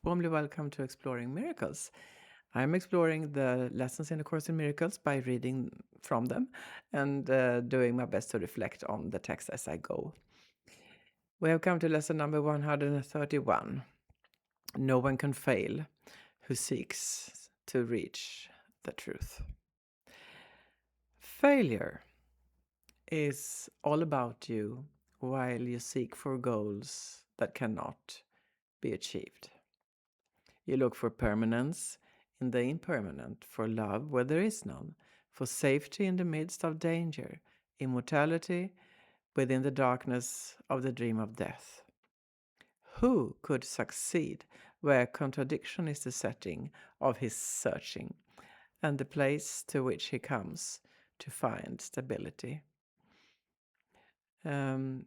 Warmly welcome to Exploring Miracles. I'm exploring the lessons in A Course in Miracles by reading from them and doing my best to reflect on the text as I go. We have come to lesson number 131. No one can fail who seeks to reach the truth. Failure is all about you while you seek for goals that cannot be achieved. You look for permanence in the impermanent, for love where there is none, for safety in the midst of danger, immortality within the darkness of the dream of death. Who could succeed where contradiction is the setting of his searching and the place to which he comes to find stability? No,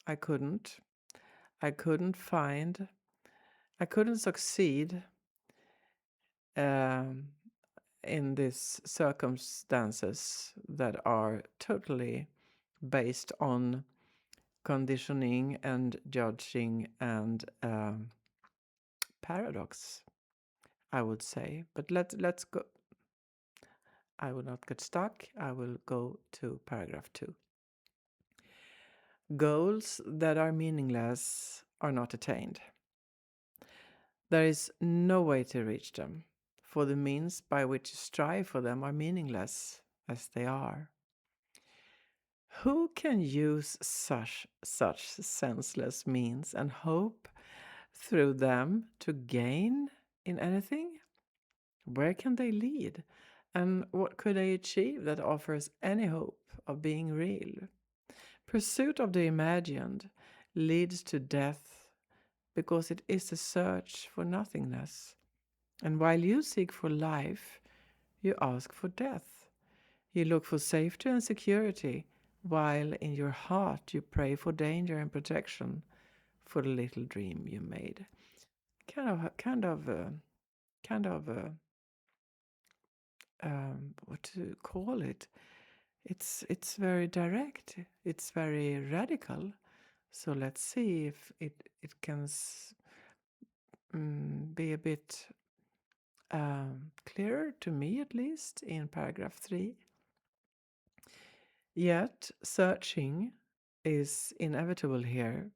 I couldn't. I couldn't succeed um, in these circumstances that are totally based on conditioning and judging and paradox, I would say. But let's go. I will not get stuck. I will go to paragraph 2. Goals that are meaningless are not attained. There is no way to reach them, for the means by which you strive for them are meaningless as they are. Who can use such senseless means and hope through them to gain in anything? Where can they lead? And what could they achieve that offers any hope of being real? Pursuit of the imagined leads to death because it is a search for nothingness. And while you seek for life, you ask for death. You look for safety and security, while in your heart you pray for danger and protection for the little dream you made. Kind of, what to call it? It's very direct. It's very radical. So let's see if it can be a bit clearer to me, at least in paragraph 3. Yet searching is inevitable here.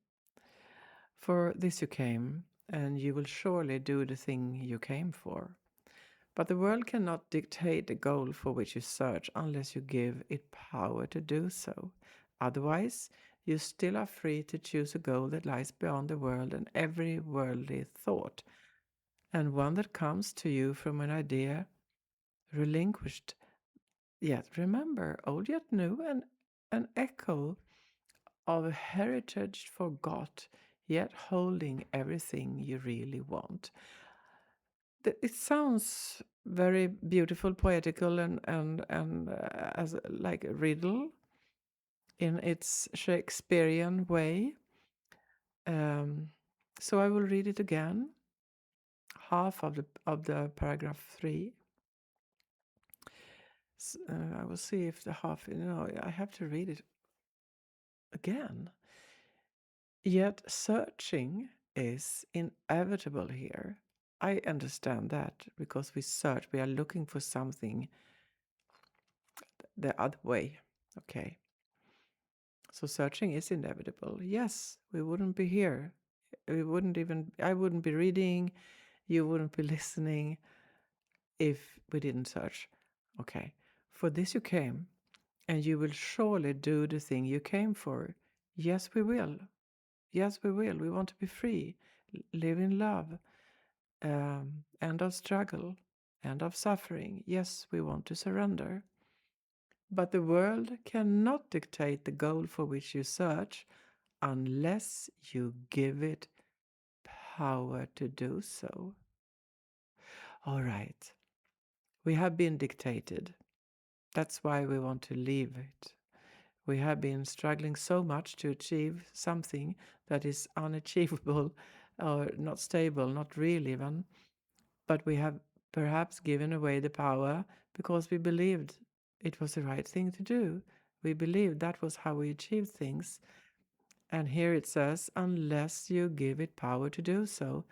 For this you came, and you will surely do the thing you came for. But the world cannot dictate the goal for which you search unless you give it power to do so. Otherwise, you still are free to choose a goal that lies beyond the world and every worldly thought, and one that comes to you from an idea relinquished yet remember, old yet new, and an echo of a heritage forgot, yet holding everything you really want. It sounds very beautiful, poetical, and as like a riddle in its Shakespearean way. So I will read it again, half of the paragraph 3. I will see if the half. I have to read it again. Yet searching is inevitable here. I understand that because we search, we are looking for something the other way. Okay. So searching is inevitable. Yes, we wouldn't be here. I wouldn't be reading, you wouldn't be listening if we didn't search. Okay. For this you came, and you will surely do the thing you came for. Yes, we will. Yes, we will. We want to be free, live in love, end of struggle, end of suffering. Yes, we want to surrender. But the world cannot dictate the goal for which you search unless you give it power to do so. All right. We have been dictated. That's why we want to leave it. We have been struggling so much to achieve something that is unachievable or not stable, not real even. But we have perhaps given away the power because we believed it was the right thing to do. We believed that was how we achieved things. And here it says, unless you give it power to do so.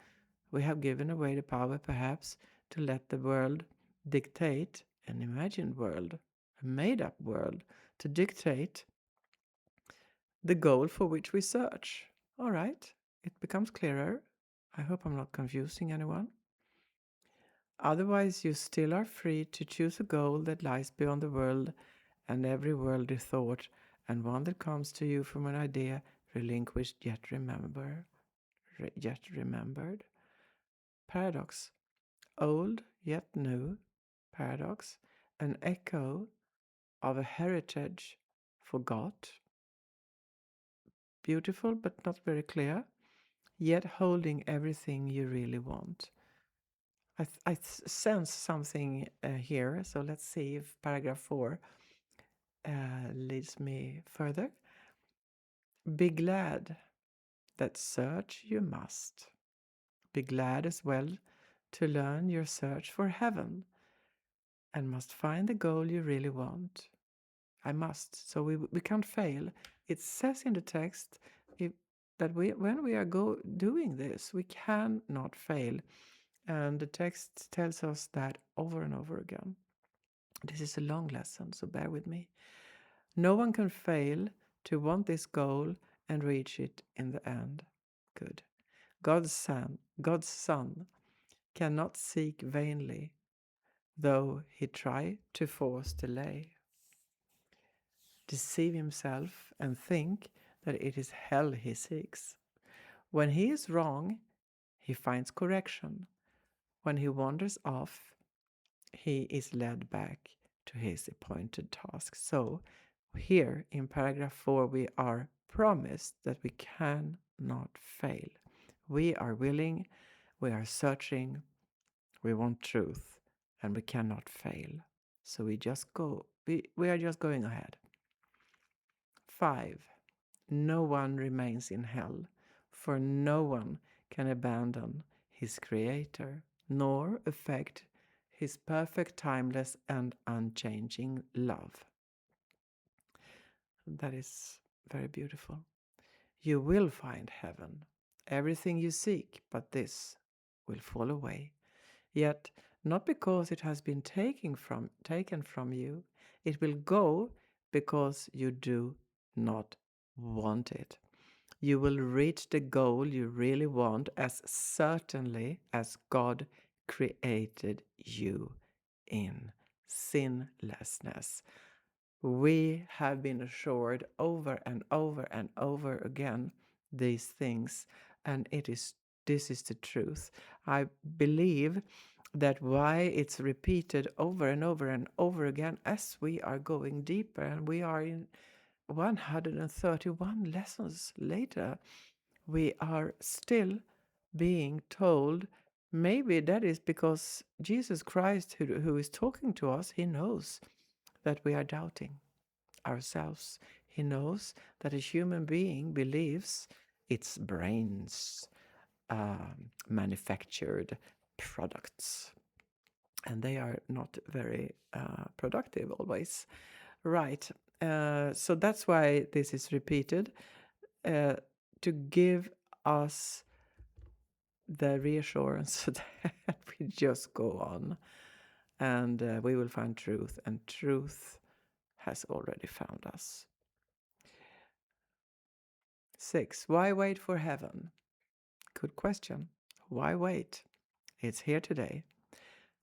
We have given away the power, perhaps, to let the world dictate, an imagined world, a made up world, to dictate the goal for which we search. All right, it becomes clearer. I hope I'm not confusing anyone. Otherwise, you still are free to choose a goal that lies beyond the world and every worldly thought, and one that comes to you from an idea relinquished yet remembered. Paradox. Old yet new. Paradox. An echo of a heritage forgot. Beautiful but not very clear, yet holding everything you really want. I sense something here, so let's see if paragraph 4 leads me further. Be glad that search you must. Be glad as well to learn your search for heaven, and must find the goal you really want. I must, so we can't fail. It says in the text that when we are doing this, we cannot fail. And the text tells us that over and over again. This is a long lesson, so bear with me. No one can fail to want this goal and reach it in the end. Good. God's Son cannot seek vainly, though he try to force delay. Deceive himself and think that it is hell he seeks. When he is wrong, he finds correction. When he wanders off, he is led back to his appointed task. So, here in paragraph 4, we are promised that we cannot fail. We are willing, we are searching, we want truth, and we cannot fail. So we just go, we are just going ahead. 5. No one remains in hell, for no one can abandon his creator, nor affect his perfect, timeless, and unchanging love. That is very beautiful. You will find heaven, everything you seek, but this will fall away. Yet, not because it has been taken from you, it will go because you do not want it. You will reach the goal you really want as certainly as God created you in sinlessness. We have been assured over and over and over again these things, and this is the truth. I believe that why it's repeated over and over and over again as we are going deeper, and we are in 131 lessons later, we are still being told. Maybe that is because Jesus Christ, who is talking to us, he knows that we are doubting ourselves. He knows that a human being believes its brains manufactured products, and they are not very productive always. Right. So that's why this is repeated, to give us the reassurance that we just go on, and we will find truth, and truth has already found us. 6. Why wait for heaven? Good question. Why wait? It's here today.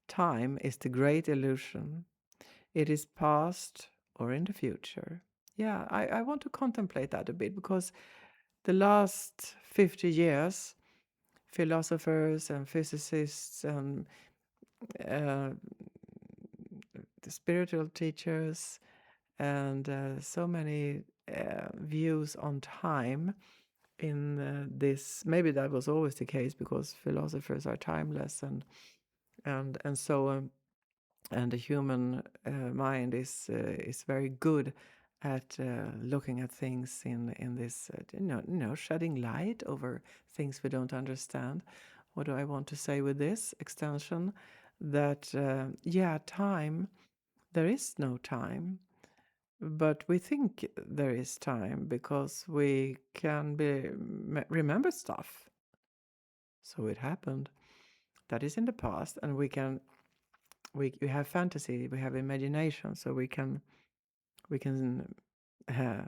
Time is the great illusion. It is past or in the future. Yeah, I want to contemplate that a bit, because the last 50 years, philosophers and physicists and the spiritual teachers and so many views on time in this. Maybe that was always the case, because philosophers are timeless, and so and the human mind is very good at looking at things in this shedding light over things we don't understand. What do I want to say with this extension? That time, there is no time. But we think there is time because we can remember stuff. So it happened. That is in the past, and we have fantasy, we have imagination, so we can uh,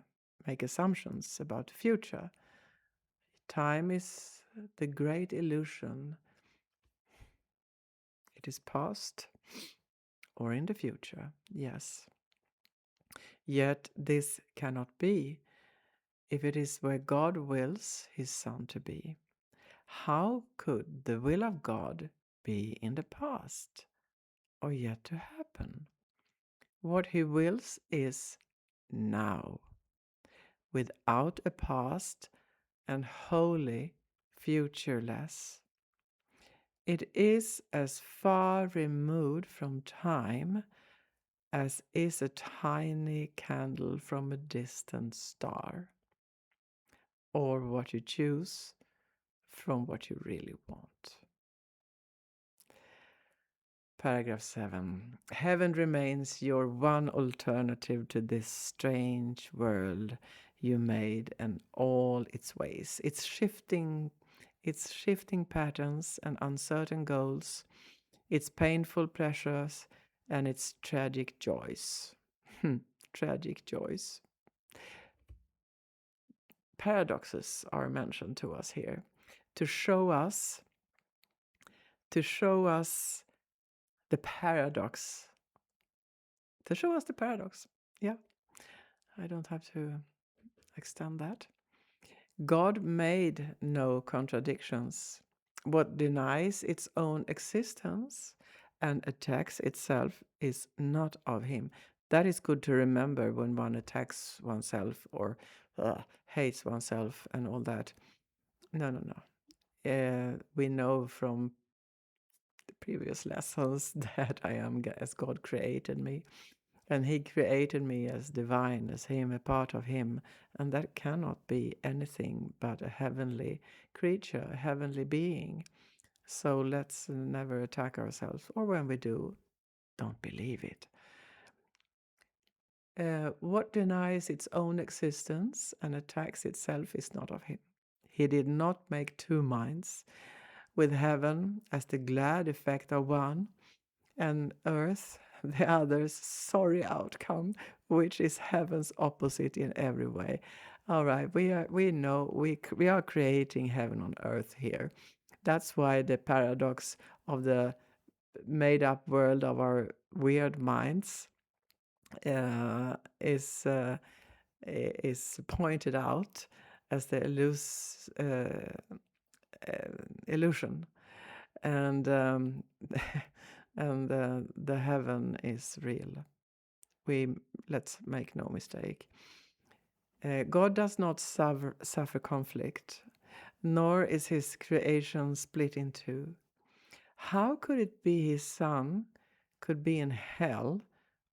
make assumptions about the future. Time is the great illusion. It is past or in the future, yes. Yet this cannot be if it is where God wills his Son to be. How could the will of God be in the past or yet to happen? What he wills is now, without a past and wholly futureless. It is as far removed from time as is a tiny candle from a distant star, or what you choose from what you really want. Paragraph 7. Heaven remains your one alternative to this strange world you made and all its ways. Its shifting patterns and uncertain goals, its painful pleasures and its tragic joys. Tragic joys. Paradoxes are mentioned to us here to show us the paradox. To show us the paradox. Yeah, I don't have to extend that. God made no contradictions. What denies its own existence and attacks itself is not of him. That is good to remember when one attacks oneself or hates oneself and all that. No, no, no. We know from the previous lessons that I am as God created me. And he created me as divine, as him, a part of him. And that cannot be anything but a heavenly creature, a heavenly being. So let's never attack ourselves. Or when we do, don't believe it. What denies its own existence and attacks itself is not of him. He did not make two minds, with heaven as the glad effect of one, and earth the other's sorry outcome, which is heaven's opposite in every way. All right, we know we are creating heaven on earth here. That's why the paradox of the made up world of our weird minds is pointed out as the illusion, and and the heaven is real. Let's make no mistake. God does not suffer conflict, nor is his creation split in two. How could it be his son could be in hell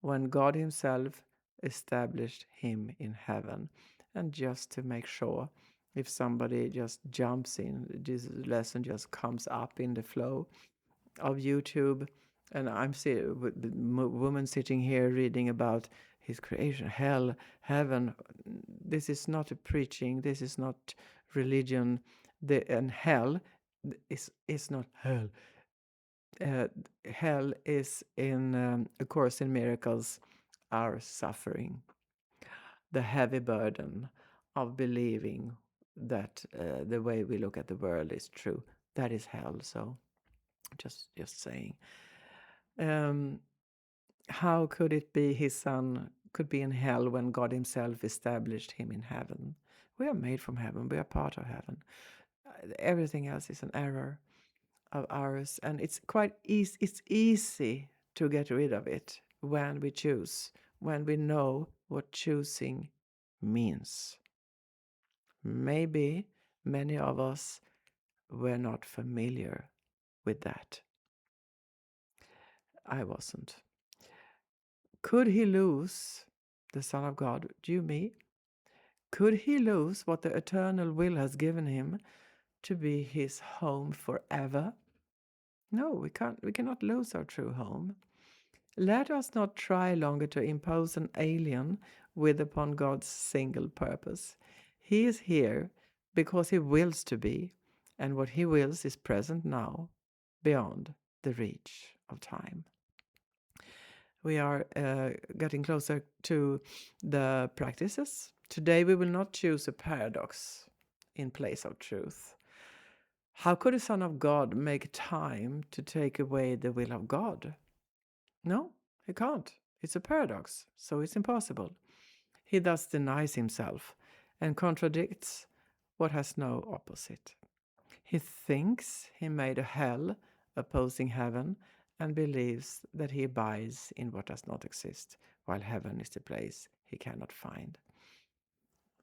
when God himself established him in heaven? And just to make sure, if somebody just jumps in, this lesson just comes up in the flow of YouTube, and I'm with the woman sitting here reading about his creation, hell, heaven. This is not a preaching. This is not religion. And hell is not hell. Hell is in A Course in Miracles, our suffering, the heavy burden of believing that the way we look at the world is true. That is hell. So just saying. How could it be his son could be in hell when God himself established him in heaven? We are made from heaven. We are part of heaven. Everything else is an error of ours, and it's quite easy. It's easy to get rid of it when we choose, when we know what choosing means. Maybe many of us were not familiar with that. I wasn't. Could he lose, the Son of God, you, me? Could he lose what the eternal will has given him to be his home forever? No, we can't. We cannot lose our true home. Let us not try longer to impose an alien with upon God's single purpose. He is here because he wills to be, and what he wills is present now, beyond the reach of time. We are getting closer to the practices. Today we will not choose a paradox in place of truth. How could a son of God make time to take away the will of God? No, he can't. It's a paradox, so it's impossible. He thus denies himself and contradicts what has no opposite. He thinks he made a hell opposing heaven and believes that he abides in what does not exist, while heaven is the place he cannot find.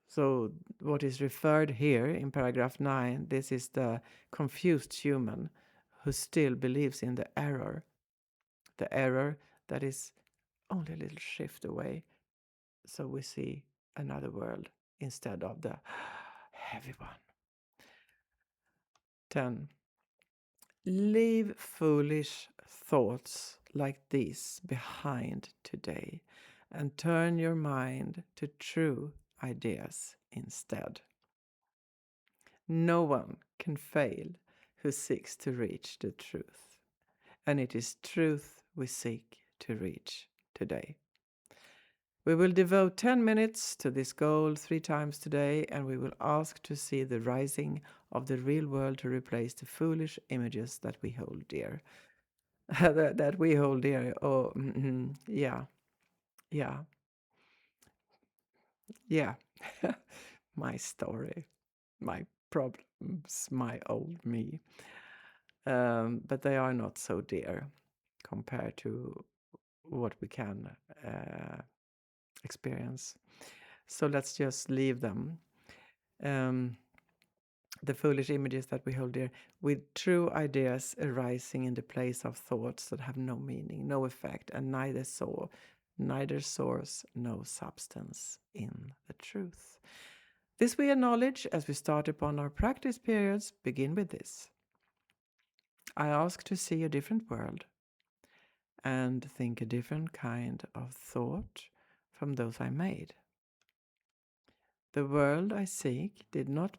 So what is referred here in paragraph 9, this is the confused human who still believes in the error that is only a little shift away, so we see another world instead of the heavy one. 10. Leave foolish thoughts like these behind today and turn your mind to true ideas instead. No one can fail who seeks to reach the truth, and it is truth we seek to reach today. We will devote 10 minutes to this goal 3 times today, and we will ask to see the rising of the real world to replace the foolish images that we hold dear. that we hold dear. Oh, yeah. Yeah. Yeah. My story, my problems, my old me. But they are not so dear compared to what we can experience. So let's just leave them. The foolish images that we hold dear, with true ideas arising in the place of thoughts that have no meaning, no effect, and neither source, no substance in the truth. This we acknowledge as we start upon our practice periods. Begin with this. I ask to see a different world and think a different kind of thought from those I made. The world I seek I did not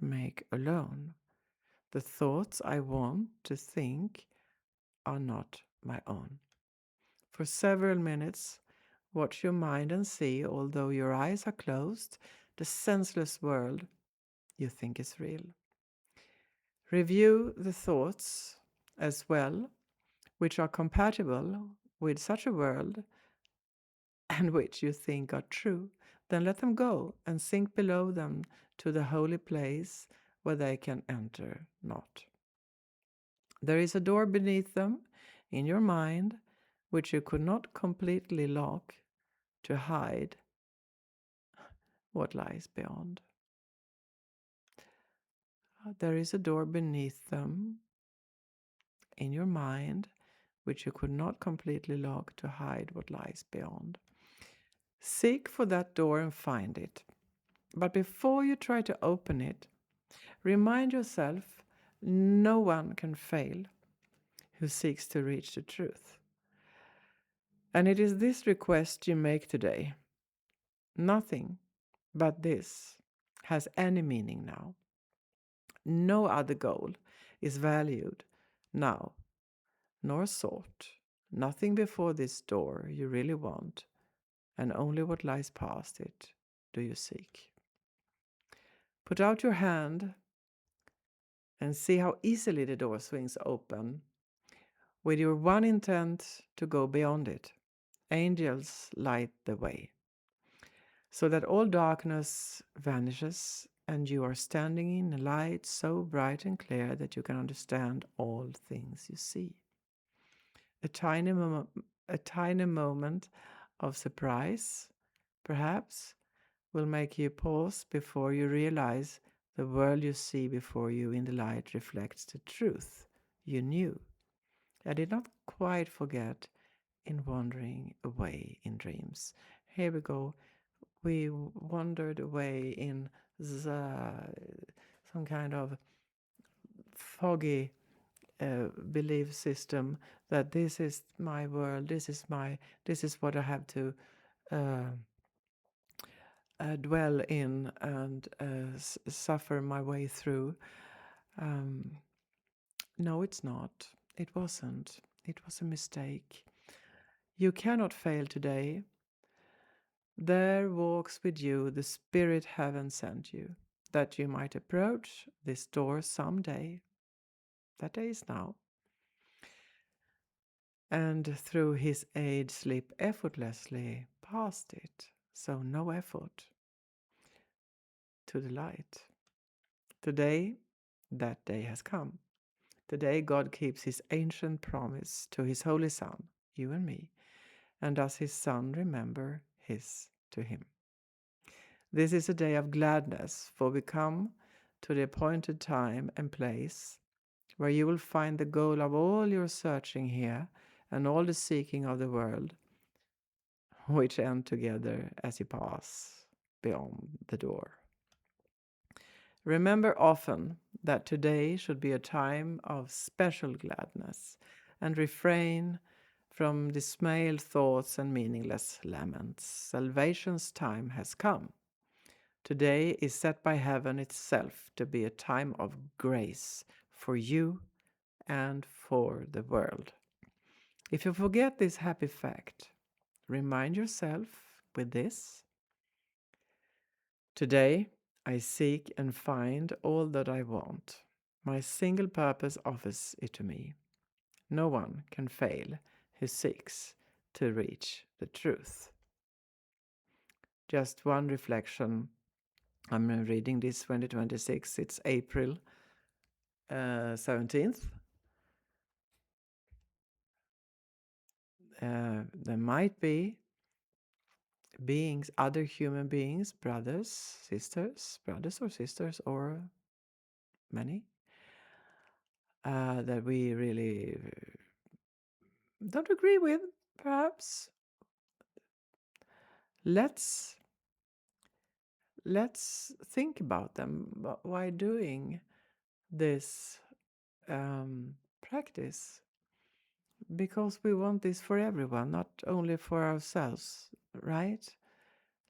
make alone. The thoughts I want to think are not my own. For several minutes, watch your mind and see, although your eyes are closed, the senseless world you think is real. Review the thoughts as well, which are compatible with such a world and which you think are true. Then let them go and sink below them to the holy place where they can enter not. There is a door beneath them in your mind which you could not completely lock to hide what lies beyond. There is a door beneath them in your mind which you could not completely lock to hide what lies beyond. Seek for that door and find it. But before you try to open it, remind yourself no one can fail who seeks to reach the truth. And it is this request you make today. Nothing but this has any meaning now. No other goal is valued now, nor sought. Nothing before this door you really want, and only what lies past it do you seek. Put out your hand and see how easily the door swings open with your one intent to go beyond it. Angels light the way so that all darkness vanishes and you are standing in a light so bright and clear that you can understand all things you see. A tiny moment of surprise, perhaps, will make you pause before you realize the world you see before you in the light reflects the truth you knew. I did not quite forget in wandering away in dreams. Here we go. We wandered away in some kind of foggy belief system that this is my world, this is what I have to uh, dwell in and suffer my way through. No, it's not. It wasn't. It was a mistake. You cannot fail today. There walks with you the Spirit heaven sent you, that you might approach this door someday. That day is now. And through his aid slip effortlessly past it. So no effort to the light. Today, that day has come. Today, God keeps his ancient promise to his holy Son, you and me, and does his Son remember his to him. This is a day of gladness, for we come to the appointed time and place where you will find the goal of all your searching here and all the seeking of the world, which end together as you pass beyond the door. Remember often that today should be a time of special gladness, and refrain from dismayed thoughts and meaningless laments. Salvation's time has come. Today is set by heaven itself to be a time of grace for you and for the world. If you forget this happy fact, remind yourself with this. Today, I seek and find all that I want. My single purpose offers it to me. No one can fail who seeks to reach the truth. Just one reflection. I'm reading this 2026. It's April 17th. There might be beings, other human beings, brothers or sisters, or many, that we really don't agree with, perhaps. Let's think about them. Why doing this practice? Because we want this for everyone, not only for ourselves, right?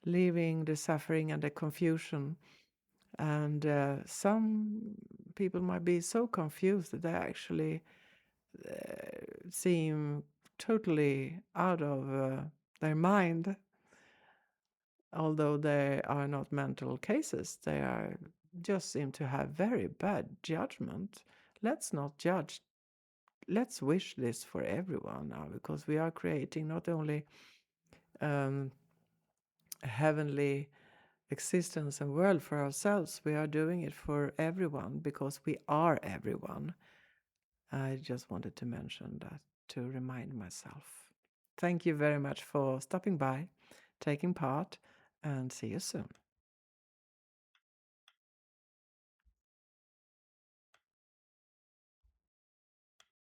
Leaving the suffering and the confusion. And some people might be so confused that they actually seem totally out of their mind. Although they are not mental cases, they are just seem to have very bad judgment. Let's not judge. Let's wish this for everyone now, because we are creating not only a heavenly existence and world for ourselves, we are doing it for everyone, because we are everyone. I just wanted to mention that to remind myself. Thank you very much for stopping by, taking part, and see you soon.